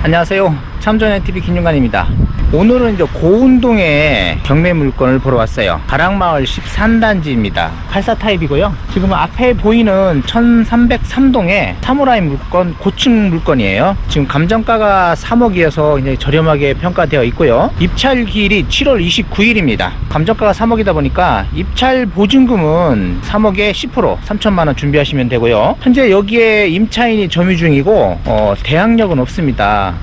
안녕하세요. 참전해TV 김윤관입니다. 오늘은 이제 고운동에 경매 물건을 보러 왔어요. 가락마을 13단지입니다. 84 타입이고요. 지금 앞에 보이는 1303동의 사무라이 물건, 고층 물건이에요. 지금 감정가가 3억이어서 굉장히 저렴하게 평가되어 있고요. 입찰기일이 7월 29일입니다. 감정가가 3억이다 보니까 입찰 보증금은 3억에 10% 3천만원 준비하시면 되고요. 현재 여기에 임차인이 점유 중이고 대항력은 없습니다.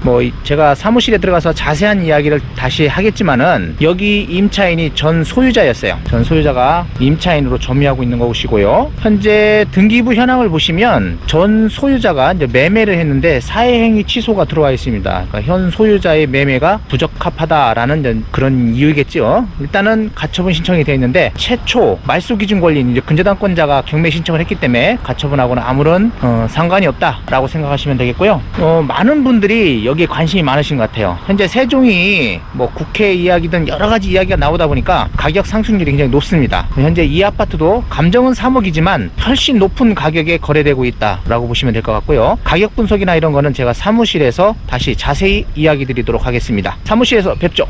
제가 사무실에 들어가서 자세한 이야기를 다시 하겠지만은 여기 임차인이 전 소유자였어요. 전 소유자가 임차인으로 점유하고 있는 것이고요. 현재 등기부 현황을 보시면 전 소유자가 이제 매매를 했는데 사회행위 취소가 들어와 있습니다. 그러니까 현 소유자의 매매가 부적합하다라는 그런 이유겠죠. 일단은 가처분 신청이 되어 있는데 최초 말소 기준 권리인 이제 근저당권자가 경매 신청을 했기 때문에 가처분하고는 아무런 상관이 없다라고 생각하시면 되겠고요. 많은 분들이 여기에 관심이 많으신 것 같아요. 현재 세종이 국회 이야기든 여러 가지 이야기가 나오다 보니까 가격 상승률이 굉장히 높습니다. 현재 이 아파트도 감정은 3억이지만 훨씬 높은 가격에 거래되고 있다라고 보시면 될 것 같고요. 가격 분석이나 이런 거는 제가 사무실에서 다시 자세히 이야기 드리도록 하겠습니다. 사무실에서 뵙죠.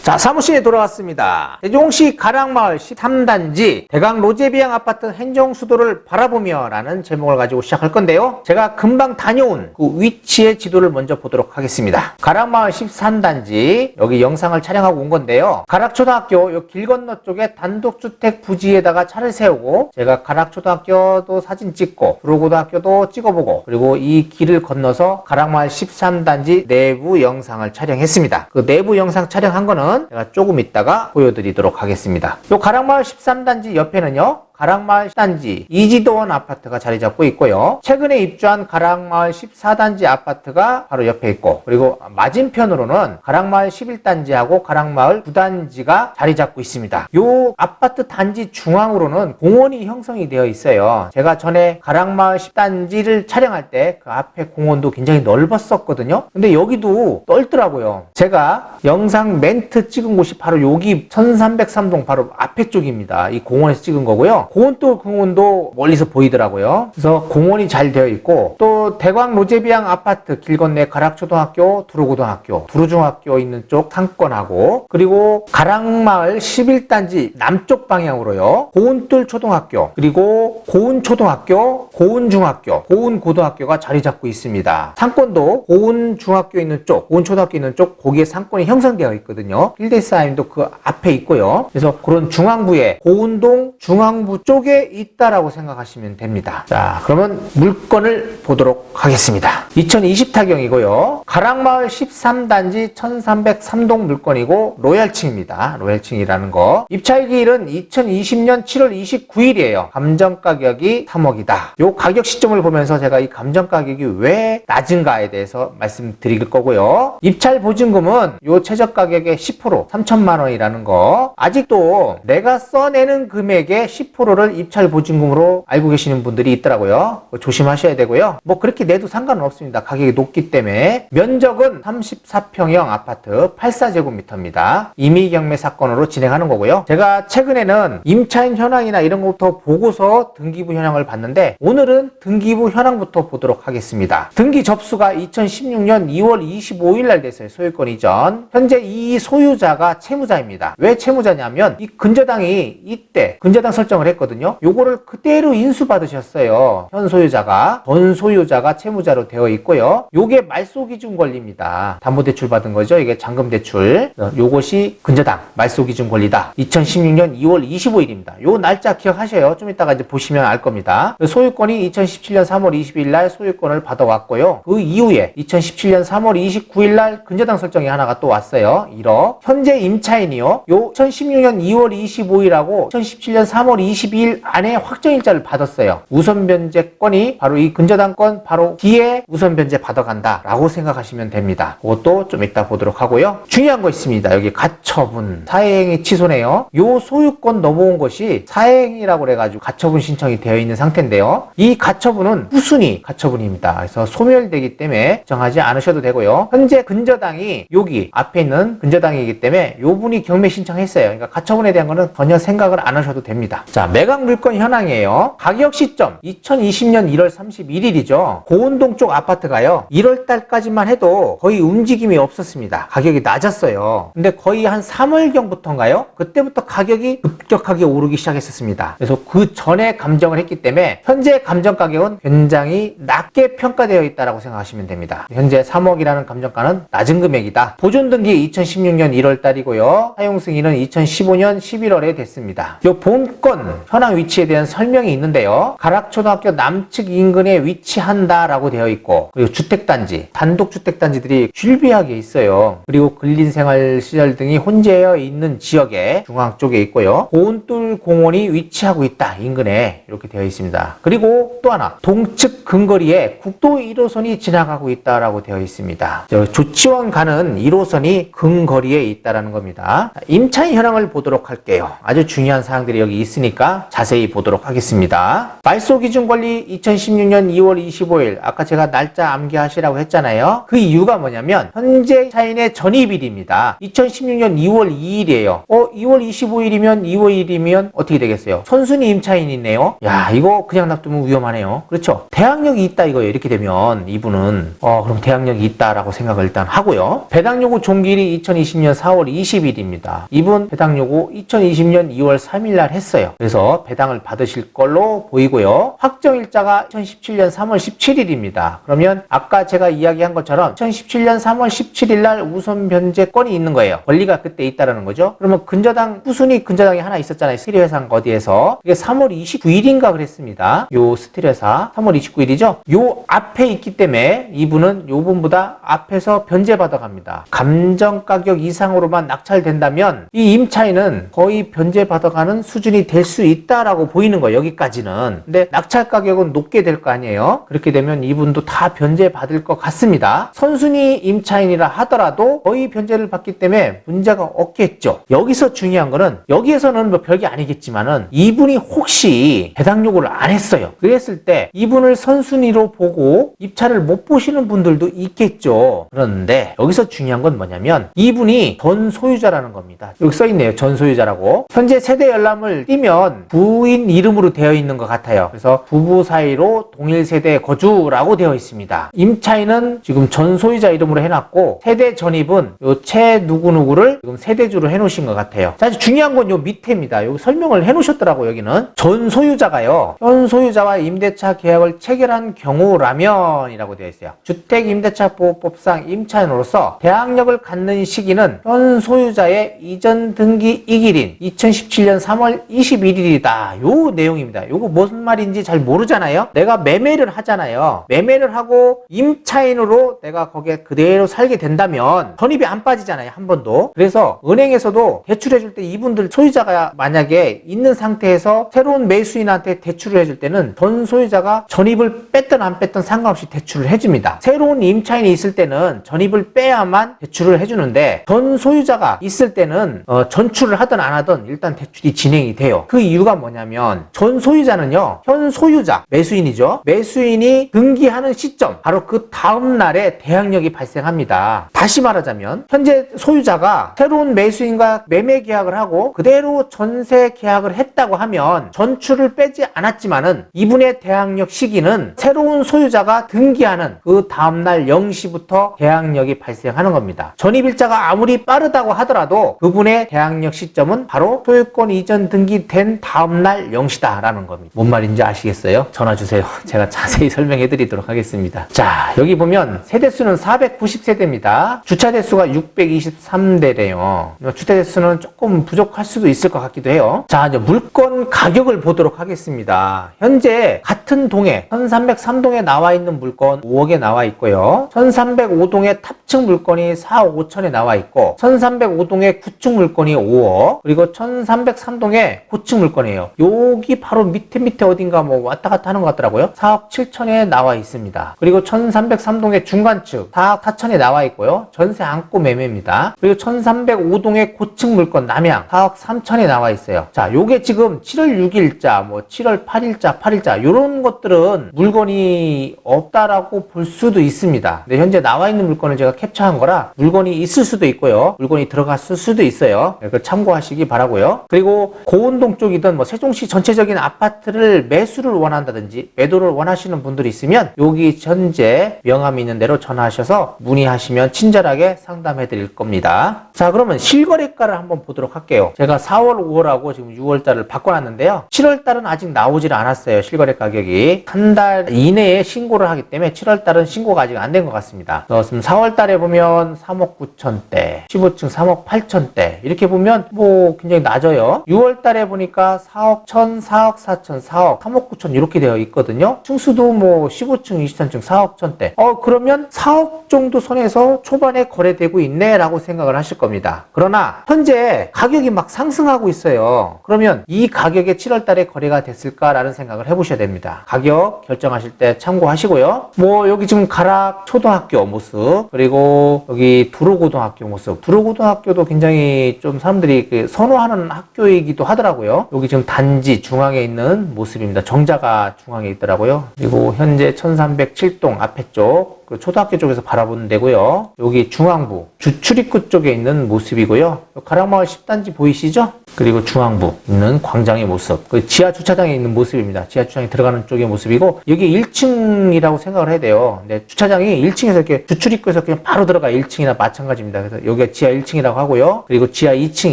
자, 사무실에 돌아왔습니다. 세종시 가락마을 13단지 대강 로제비앙 아파트 행정수도를 바라보며 라는 제목을 가지고 시작할 건데요. 제가 금방 다녀온 그 위치의 지도를 먼저 보도록 하겠습니다. 가락마을 13단지 여기 영상을 촬영하고 온 건데요. 가락초등학교 요 길 건너 쪽에 단독주택 부지에다가 차를 세우고 제가 가락초등학교도 사진 찍고 두루고등학교도 찍어보고 그리고 이 길을 건너서 가락마을 13단지 내부 영상을 촬영했습니다. 그 내부 영상 촬영한 거는 제가 조금 있다가 보여드리도록 하겠습니다. 요 가락마을 13단지 옆에는요 가락마을 10단지 이지도원 아파트가 자리 잡고 있고요. 최근에 입주한 가락마을 14단지 아파트가 바로 옆에 있고 그리고 맞은편으로는 가락마을 11단지하고 가락마을 9단지가 자리 잡고 있습니다. 요 아파트 단지 중앙으로는 공원이 형성이 되어 있어요. 제가 전에 가락마을 10단지를 촬영할 때 그 앞에 공원도 굉장히 넓었었거든요. 근데 여기도 넓더라고요. 제가 영상 멘트 찍은 곳이 바로 여기 1303동 바로 앞에 쪽입니다. 이 공원에서 찍은 거고요. 공원도 멀리서 보이더라고요. 그래서 공원이 잘 되어 있고 또 대광 로제비앙 아파트 길 건너 가락초등학교, 두루고등학교, 두루중학교 있는 쪽 상권하고 그리고 가락마을 11단지 남쪽 방향으로요. 고운뚫 초등학교 그리고 고운초등학교, 고운중학교, 고운고등학교가 자리 잡고 있습니다. 상권도 고운중학교 있는 쪽, 고운초등학교 있는 쪽 거기에 상권이 형성되어 있거든요. 필드사임도 그 앞에 있고요. 그래서 그런 중앙부에 고운동 중앙부 쪽에 있다라고 생각하시면 됩니다. 자, 그러면 물건을 보도록 하겠습니다. 2020 타경이고요. 가락마을 13단지 1303동 물건이고 로얄층입니다. 로얄층이라는 거. 입찰기일은 2020년 7월 29일이에요. 감정가격이 3억이다. 요 가격 시점을 보면서 제가 이 감정가격이 왜 낮은가에 대해서 말씀드릴 거고요. 입찰 보증금은 요 최저가격의 10% 3천만 원이라는 거. 아직도 내가 써내는 금액의 10%를 입찰 보증금으로 알고 계시는 분들이 있더라고요. 조심하셔야 되고요. 그렇게 내도 상관은 없습니다. 가격이 높기 때문에. 면적은 34평형 아파트 84제곱미터입니다. 임의경매 사건으로 진행하는 거고요. 제가 최근에는 임차인 현황이나 이런 것부터 보고서 등기부 현황을 봤는데 오늘은 등기부 현황부터 보도록 하겠습니다. 등기 접수가 2016년 2월 25일 날 됐어요. 소유권 이전. 현재 이 소유자가 채무자입니다. 왜 채무자냐면 이 근저당이 이때 근저당 설정을 했거든요. 요거를 그대로 인수받으셨어요. 현 소유자가. 전 소유자가 채무자로 되어 있고요. 요게 말소기준 권리입니다. 담보대출 받은 거죠. 이게 잔금대출. 요것이 근저당 말소기준 권리다. 2016년 2월 25일입니다. 요 날짜 기억하셔요. 좀 이따가 이제 보시면 알 겁니다. 소유권이 2017년 3월 22일 날 소유권을 받아왔고요. 그 이후에 2017년 3월 29일 날 근저당 설정이 하나가 또 왔어요. 1억. 현재 임차인이요. 요 2016년 2월 25일하고 2017년 3월 22일 안에 확정일자를 받았어요. 우선 변제권이 바로 이 근저당권 바로 뒤에 우선 변제 받아간다 라고 생각하시면 됩니다. 그것도 좀 이따 보도록 하고요. 중요한 거 있습니다. 여기 가처분 사행이 취소네요. 요 소유권 넘어온 것이 사행이라고 그래가지고 가처분 신청이 되어 있는 상태인데요. 이 가처분은 후순위 가처분입니다. 그래서 소멸되기 때문에 걱정하지 않으셔도 되고요. 현재 근저당이 여기 앞에 있는 근저당이기 때문에 요 분이 경매 신청했어요. 그러니까 가처분에 대한 거는 전혀 생각을 안 하셔도 됩니다. 자, 매각 물건 현황이에요. 가격 시점 2020년 1월 31일이죠. 고운동 쪽 아파트가요. 1월 달까지만 해도 거의 움직임이 없었습니다. 가격이 낮았어요. 근데 거의 한 3월경부터인가요? 그때부터 가격이 급격하게 오르기 시작했었습니다. 그래서 그 전에 감정을 했기 때문에 현재 감정 가격은 굉장히 낮게 평가되어 있다고 생각하시면 됩니다. 현재 3억이라는 감정가는 낮은 금액이다. 보존등기 2016년 1월 달이고요. 사용 승인은 2015년 11월에 됐습니다. 이 본건 현황 위치에 대한 설명이 있는데요. 가락초등학교 남측 인근에 위치한다라고 되어 있고, 그리고 주택단지, 단독주택단지들이 쉴비하게 있어요. 그리고 근린생활시설 등이 혼재되어 있는 지역에 중앙 쪽에 있고요. 고운돌 공원이 위치하고 있다. 인근에 이렇게 되어 있습니다. 그리고 또 하나 동측 근거리에 국도 1호선이 지나가고 있다라고 되어 있습니다. 조치원 가는 1호선이 근거리에 있다라는 겁니다. 임차인 현황을 보도록 할게요. 아주 중요한 사항들이 여기 있으니까 자세히 보도록 하겠습니다. 말소기준 권리 2016년 2월 25일 아까 제가 날짜 암기하시라고 했잖아요. 그 이유가 뭐냐면 현재 차인의 전입일입니다. 2016년 2월 2일이에요. 2월 25일이면 2월 1일이면 어떻게 되겠어요? 선순위 임차인이네요. 야, 이거 그냥 놔두면 위험하네요. 그렇죠? 대항력이 있다 이거예요. 이렇게 되면 이분은 그럼 대항력이 있다라고 생각을 일단 하고요. 배당요구 종기일이 2020년 4월 20일입니다. 이분 배당요구 2020년 2월 3일 날 했어요. 그래서 배당을 받으실 걸로 보이고요. 확정일자가 2017년 3월 17일입니다. 그러면 아까 제가 이야기한 것처럼 2017년 3월 17일 날 우선 변제권이 있는 거예요. 권리가 그때 있다라는 거죠. 그러면 근저당 후순위 근저당이 하나 있었잖아요. 스틸회사 어디에서 이게 3월 29일인가 그랬습니다. 요 스틸회사 3월 29일이죠. 요 앞에 있기 때문에 이분은 요분보다 앞에서 변제받아 갑니다. 감정가격 이상으로만 낙찰된다면 이 임차인은 거의 변제받아가는 수준이 될 수 있다라고 보이는 거예요. 여기까지는. 근데 낙찰 가격은 높게 될 거 아니에요. 그렇게 되면 이분도 다 변제받을 것 같습니다. 선순위 임차인이라 하더라도 거의 변제를 받기 때문에 문제가 없겠죠. 여기서 중요한 거는 여기에서는 뭐 별게 아니겠지만은 이분이 혹시 배당 요구를 안 했어요. 그랬을 때 이분을 선순위로 보고 입찰을 못 보시는 분들도 있겠죠. 그런데 여기서 중요한 건 뭐냐면 이분이 전 소유자라는 겁니다. 여기 써있네요. 전 소유자라고. 현재 세대 열람을 띄면 부인 이름으로 되어 있는 것 같아요. 그래서 부부 사이로 동일 세대 거주라고 되어 있습니다. 임차인은 지금 전 소유자 이름으로 해놨고 세대 전입은 요 최 누구누구를 지금 세대주로 해놓으신 것 같아요. 자, 중요한 건 요 밑에입니다. 여기 설명을 해놓으셨더라고요. 여기는 전 소유자가요. 현 소유자와 임대차 계약을 체결한 경우라면 이라고 되어 있어요. 주택임대차보호법상 임차인으로서 대항력을 갖는 시기는 현 소유자의 이전 등기 이길인 2017년 3월 21일이다. 요 내용입니다. 요거 무슨 말인지 잘 모르잖아요. 내가 매매를 하잖아요. 매매를 하고 임차인으로 내가 거기에 그대로 살게 된다면 전입이 안 빠지잖아요. 한 번도. 그래서 은행에서도 대출해줄 때 이분들 소유자가 만약에 있는 상태에서 새로운 매수인한테 대출을 해줄 때는 전 소유자가 전입을 뺐든 안 뺐든 상관없이 대출을 해줍니다. 새로운 임차인이 있을 때는 전입을 빼야만 대출을 해주는데 전 소유자가 있을 때는 전출을 하든 안 하든 일단 대출이 진행이 돼요. 그 이유가 뭐냐면 전 소유자는요. 현 소유자, 매수인이죠. 매수인이 등기하는 시점 바로 그 다음 날에 대항력이 발생합니다. 다시 말하자면 현재 소유자가 새로운 매수인과 매매 계약을 하고 그대로 전세 계약을 했다고 하면 전출을 빼지 않았지만은 이분의 대항력 시기는 새로운 소유자가 등기하는 그 다음날 0시부터 대항력이 발생하는 겁니다. 전입일자가 아무리 빠르다고 하더라도 그분의 대항력 시점은 바로 소유권 이전 등기된 된 다음날 0시다라는 겁니다. 뭔 말인지 아시겠어요? 전화 주세요. 제가 자세히 설명해 드리도록 하겠습니다. 자, 여기 보면 세대수는 490세대입니다. 주차 대수가 623대래요. 주차 대수는 조금 부족할 수도 있을 것 같기도 해요. 자, 이제 물건 가격을 보도록 하겠습니다. 현재 같은 동에 1303동에 나와 있는 물건 5억에 나와 있고요. 1305동에 탑층 물건이 4억 5천에 나와 있고 1305동에 구층 물건이 5억, 그리고 1303동에 고층 물건이에요. 여기 바로 밑에 어딘가 뭐 왔다 갔다 하는 것 같더라고요. 4억 7천에 나와 있습니다. 그리고 1303동의 중간층 4억 4천에 나와 있고요. 전세 안고 매매입니다. 그리고 1305동의 고층 물건 남양 4억 3천에 나와 있어요. 자, 요게 지금 7월 6일자, 뭐 7월 8일자 요런 것들은 물건이 없다라고 볼 수도 있습니다. 근데 현재 나와 있는 물건을 제가 캡처한 거라 물건이 있을 수도 있고요. 물건이 들어갔을 수도 있어요. 그걸 참고하시기 바라고요. 그리고 고운동 쪽이든 뭐 세종시 전체적인 아파트를 매수를 원한다든지 매도를 원하시는 분들이 있으면 여기 현재 명함이 있는 대로 전화하셔서 문의하시면 친절하게 상담해 드릴 겁니다. 자, 그러면 실거래가를 한번 보도록 할게요. 제가 4월, 5월하고 지금 6월달을 바꿔놨는데요. 7월달은 아직 나오질 않았어요. 실거래 가격이. 한 달 이내에 신고를 하기 때문에 7월달은 신고가 아직 안 된 것 같습니다. 지금 4월달에 보면 3억 9천대, 15층 3억 8천대 이렇게 보면 뭐 굉장히 낮아요. 6월달에 보니까 4억 1천, 4억 4천, 4억, 3억 9천 이렇게 되어 있거든요. 층수도 뭐 15층, 23층 4억 천대. 그러면 4억 정도 선에서 초반에 거래되고 있네 라고 생각을 하실 겁니다. 그러나 현재 가격이 막 상승하고 있어요. 그러면 이 가격에 7월달에 거래가 됐을까라는 생각을 해보셔야 됩니다. 가격 결정하실 때 참고하시고요. 뭐 여기 지금 가락 초등학교 모습, 그리고 여기 두로고등학교 모습. 두로고등학교도 굉장히 좀 사람들이 선호하는 학교이기도 하더라고요. 여기 지금 단지 중앙에 있는 모습입니다. 정자가 중앙에 있더라고요. 그리고 현재 1307동 앞에 쪽 초등학교 쪽에서 바라보는 데고요. 여기 중앙부 주출입구 쪽에 있는 모습이고요. 가락마을 10단지 보이시죠? 그리고 중앙부 있는 광장의 모습, 지하 주차장에 있는 모습입니다. 지하 주차장에 들어가는 쪽의 모습이고 여기 1층이라고 생각을 해야 돼요. 근데 주차장이 1층에서 이렇게 주출입구에서 그냥 바로 들어가 1층이나 마찬가지입니다. 그래서 여기가 지하 1층이라고 하고요. 그리고 지하 2층이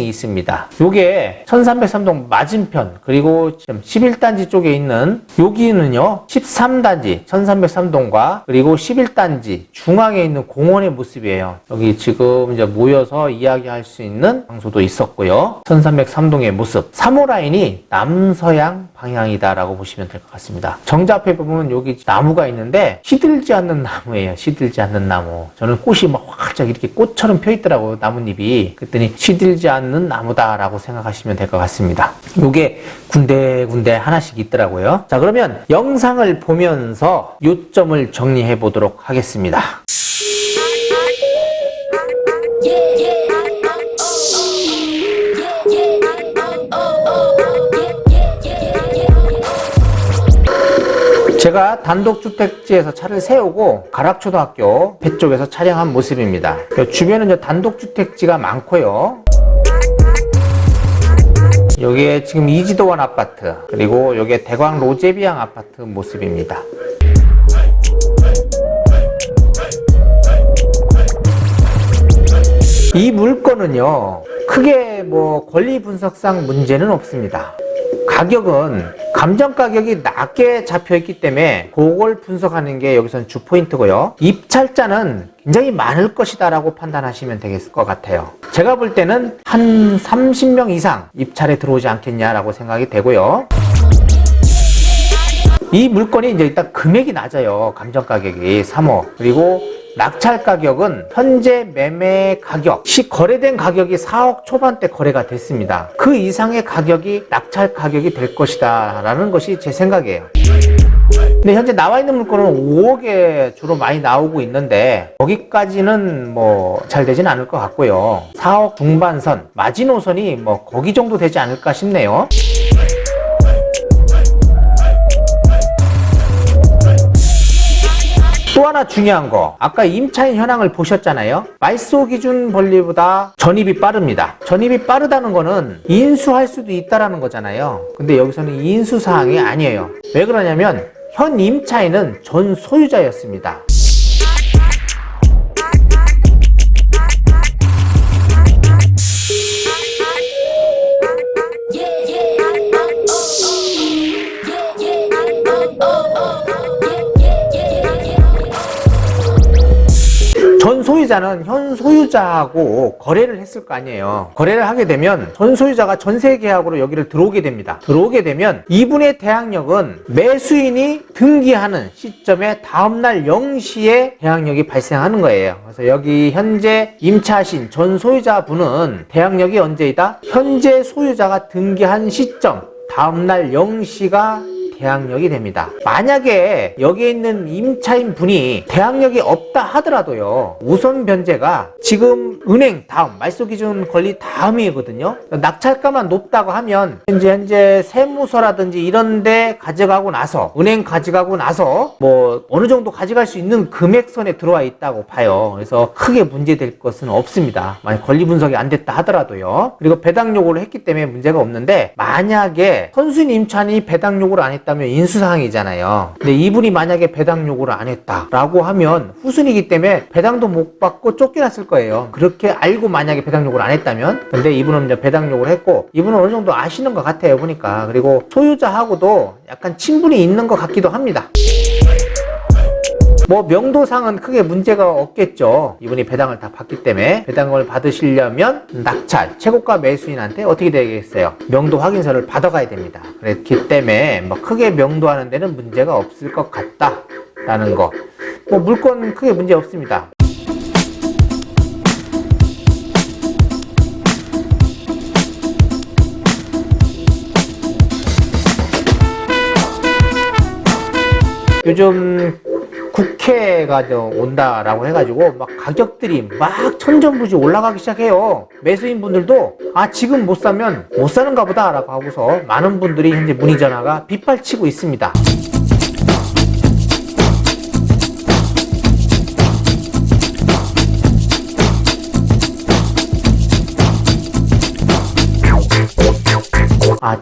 있습니다. 요게 1303동 맞은편, 그리고 11단지 쪽에 있는 여기는요 13단지 1303동과 그리고 11단지 중앙에 있는 공원의 모습이에요. 여기 지금 이제 모여서 이야기할 수 있는 장소도 있었고요. 1303동의 모습. 3호 라인이 남서양 방향이다라고 보시면 될 것 같습니다. 정자 앞에 보면 여기 나무가 있는데 시들지 않는 나무예요. 시들지 않는 나무. 저는 꽃이 막 활짝 이렇게 꽃처럼 펴 있더라고요. 나뭇잎이. 그랬더니 시들지 않는 나무다라고 생각하시면 될 것 같습니다. 요게 군데군데 하나씩 있더라고요. 자, 그러면 영상을 보면서 요점을 정리해 보도록 하겠습니다. 제가 단독주택지에서 차를 세우고 가락초등학교 배 쪽에서 촬영한 모습입니다. 주변은 단독주택지가 많고요. 여기에 지금 이지도원 아파트, 그리고 여기에 대광 로제비앙 아파트 모습입니다. 이 물건은요, 크게 뭐 권리 분석상 문제는 없습니다. 가격은 감정 가격이 낮게 잡혀있기 때문에 그걸 분석하는 게 여기서는 주 포인트고요. 입찰자는 굉장히 많을 것이다 라고 판단하시면 되겠을 것 같아요. 제가 볼 때는 한 30명 이상 입찰에 들어오지 않겠냐라고 생각이 되고요. 이 물건이 이제 일단 금액이 낮아요. 감정 가격이 3억. 그리고 낙찰 가격은 현재 매매 가격, 거래된 가격이 4억 초반대 거래가 됐습니다. 그 이상의 가격이 낙찰 가격이 될 것이다 라는 것이 제 생각이에요. 근데 현재 나와 있는 물건은 5억에 주로 많이 나오고 있는데 거기까지는 뭐 잘 되진 않을 것 같고요. 4억 중반선, 마지노선이 뭐 거기 정도 되지 않을까 싶네요. 또 하나 중요한 거, 아까 임차인 현황을 보셨잖아요. 말소 기준 권리보다 전입이 빠릅니다. 전입이 빠르다는 거는 인수할 수도 있다라는 거잖아요. 근데 여기서는 인수 사항이 아니에요. 왜 그러냐면 현 임차인은 전 소유자였습니다. 소유자는 현 소유자하고 거래를 했을 거 아니에요. 거래를 하게 되면 전 소유자가 전세 계약으로 여기를 들어오게 됩니다. 들어오게 되면 이분의 대항력은 매수인이 등기하는 시점에 다음날 0시에 대항력이 발생하는 거예요. 그래서 여기 현재 임차하신 전 소유자분은 대항력이 언제이다? 현재 소유자가 등기한 시점 다음날 0시가 대항력이 됩니다. 만약에 여기에 있는 임차인 분이 대항력이 없다 하더라도요, 우선 변제가 지금 은행 다음, 말소기준 권리 다음이거든요. 낙찰가만 높다고 하면 현재 세무서라든지 이런데 가져가고 나서, 은행 가져가고 나서 뭐 어느 정도 가져갈 수 있는 금액선에 들어와 있다고 봐요. 그래서 크게 문제될 것은 없습니다. 만약 권리 분석이 안 됐다 하더라도요. 그리고 배당 요구를 했기 때문에 문제가 없는데, 만약에 선수인 임차인이 배당 요구를 안 했다면 인수사항이잖아요. 근데 이분이 만약에 배당 요구를 안 했다라고 하면 후순위이기 때문에 배당도 못 받고 쫓겨났을 거예요. 그렇게 알고 만약에 배당 요구를 안 했다면. 근데 이분은 이제 배당 요구를 했고, 이분은 어느 정도 아시는 것 같아요, 보니까. 그리고 소유자하고도 약간 친분이 있는 것 같기도 합니다. 뭐 명도상은 크게 문제가 없겠죠. 이분이 배당을 다 받기 때문에. 배당을 받으시려면 낙찰, 최고가 매수인한테 어떻게 되겠어요? 명도 확인서를 받아가야 됩니다. 그렇기 때문에 뭐 크게 명도하는 데는 문제가 없을 것 같다라는 거. 뭐 물건 크게 문제 없습니다. 요즘 국회가 온다라고 해가지고 막 가격들이 막 천정부지 올라가기 시작해요. 매수인 분들도 지금 못 사면 못 사는가 보다 라고 하고서 많은 분들이 현재 문의 전화가 빗발치고 있습니다.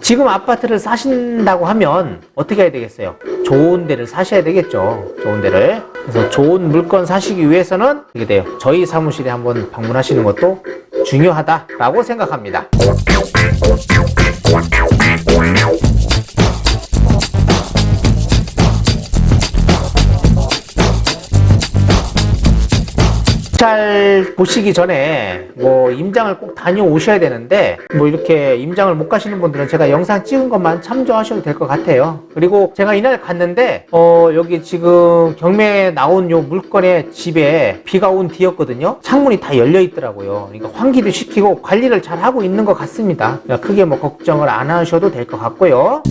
지금 아파트를 사신다고 하면 어떻게 해야 되겠어요? 좋은 데를 사셔야 되겠죠. 좋은 데를. 그래서 좋은 물건 사시기 위해서는 이게 돼요. 저희 사무실에 한번 방문하시는 것도 중요하다라고 생각합니다. 잘 보시기 전에 뭐 임장을 꼭 다녀오셔야 되는데, 뭐 이렇게 임장을 못 가시는 분들은 제가 영상 찍은 것만 참조하셔도 될 것 같아요. 그리고 제가 이날 갔는데 여기 지금 경매에 나온 요 물건의 집에 비가 온 뒤였거든요. 창문이 다 열려 있더라고요. 그러니까 환기도 시키고 관리를 잘 하고 있는 것 같습니다. 그러니까 크게 뭐 걱정을 안 하셔도 될 것 같고요.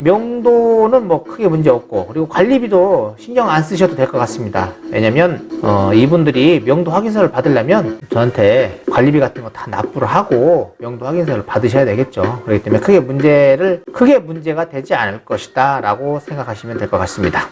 명도는 뭐 크게 문제 없고, 그리고 관리비도 신경 안 쓰셔도 될 것 같습니다. 왜냐면 이분들이 명도 확인서를 받으려면 저한테 관리비 같은 거 다 납부를 하고 명도 확인서를 받으셔야 되겠죠. 그렇기 때문에 크게 문제가 되지 않을 것이다 라고 생각하시면 될 것 같습니다.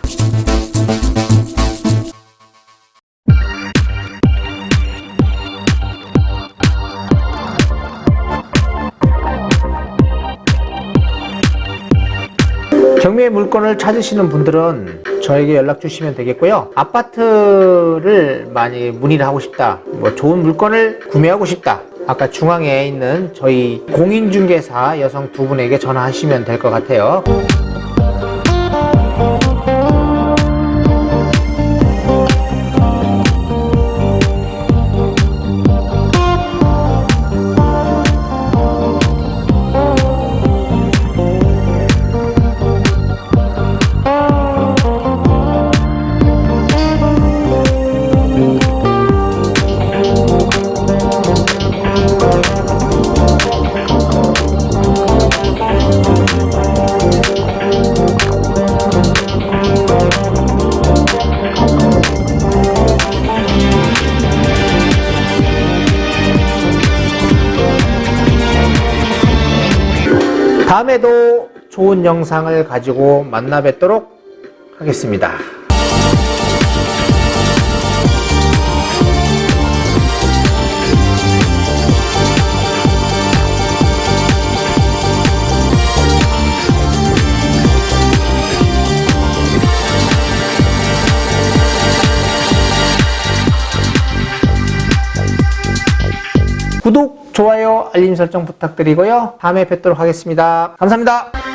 경매 물건을 찾으시는 분들은 저에게 연락 주시면 되겠고요. 아파트를 많이 문의를 하고 싶다, 뭐 좋은 물건을 구매하고 싶다, 아까 중앙에 있는 저희 공인중개사 여성 두 분에게 전화하시면 될 것 같아요. 다음에도 좋은 영상을 가지고 만나 뵙도록 하겠습니다. 구독 좋아요, 알림 설정 부탁드리고요. 다음에 뵙도록 하겠습니다. 감사합니다.